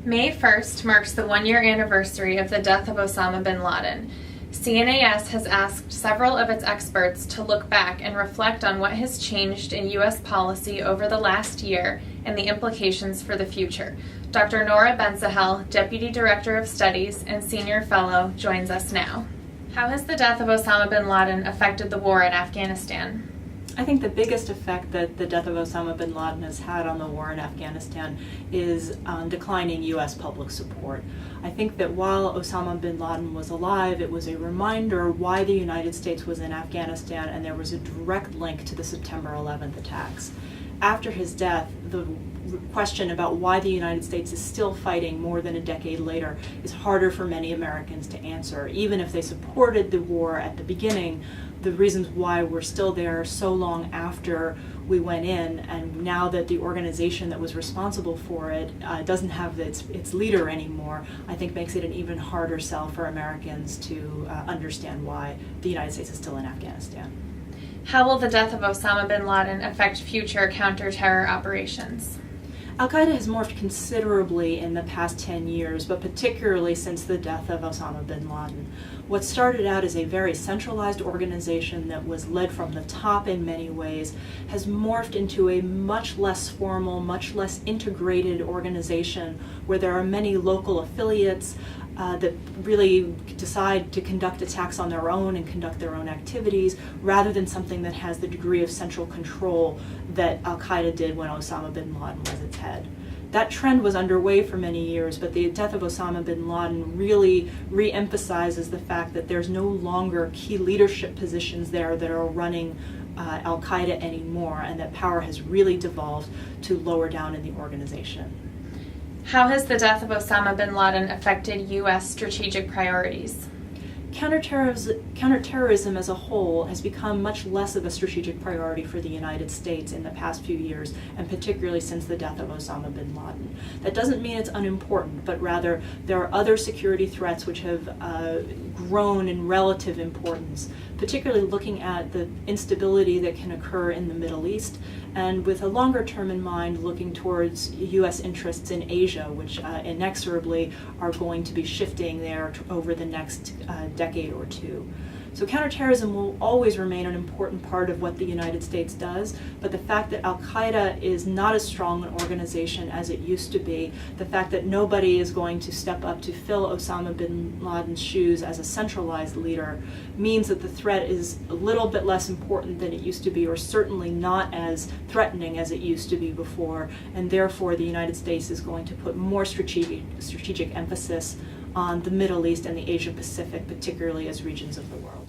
May 1st marks the one-year anniversary of the death of Osama bin Laden. CNAS has asked several of its experts to look back and reflect on what has changed in U.S. policy over the last year and the implications for the future. Dr. Nora Bensahel, Deputy Director of Studies and Senior Fellow, joins us now. How has the death of Osama bin Laden affected the war in Afghanistan? I think the biggest effect that the death of Osama bin Laden has had on the war in Afghanistan is declining U.S. public support. I think that while Osama bin Laden was alive, it was a reminder why the United States was in Afghanistan, and there was a direct link to the September 11th attacks. After his death, the question about why the United States is still fighting more than a decade later is harder for many Americans to answer. Even if they supported the war at the beginning, the reasons why we're still there so long after we went in, and now that the organization that was responsible for it doesn't have its leader anymore, I think makes it an even harder sell for Americans to understand why the United States is still in Afghanistan. How will the death of Osama bin Laden affect future counter-terror operations? Al-Qaeda has morphed considerably in the past 10 years, but particularly since the death of Osama bin Laden. What started out as a very centralized organization that was led from the top in many ways has morphed into a much less formal, much less integrated organization where there are many local affiliates that really decide to conduct attacks on their own and conduct their own activities, rather than something that has the degree of central control that Al-Qaeda did when Osama bin Laden was its head. That trend was underway for many years, but the death of Osama bin Laden really re-emphasizes the fact that there's no longer key leadership positions there that are running Al-Qaeda anymore, and that power has really devolved to lower down in the organization. How has the death of Osama bin Laden affected U.S. strategic priorities? Counterterrorism as a whole has become much less of a strategic priority for the United States in the past few years, and particularly since the death of Osama bin Laden. That doesn't mean it's unimportant, but rather there are other security threats which have grown in relative importance, particularly looking at the instability that can occur in the Middle East, and with a longer term in mind, looking towards U.S. interests in Asia, which inexorably are going to be shifting there over the next decade or two. So counterterrorism will always remain an important part of what the United States does, but the fact that Al-Qaeda is not as strong an organization as it used to be, the fact that nobody is going to step up to fill Osama bin Laden's shoes as a centralized leader, means that the threat is a little bit less important than it used to be, or certainly not as threatening as it used to be before, and therefore the United States is going to put more strategic emphasis on the Middle East and the Asia Pacific, particularly as regions of the world.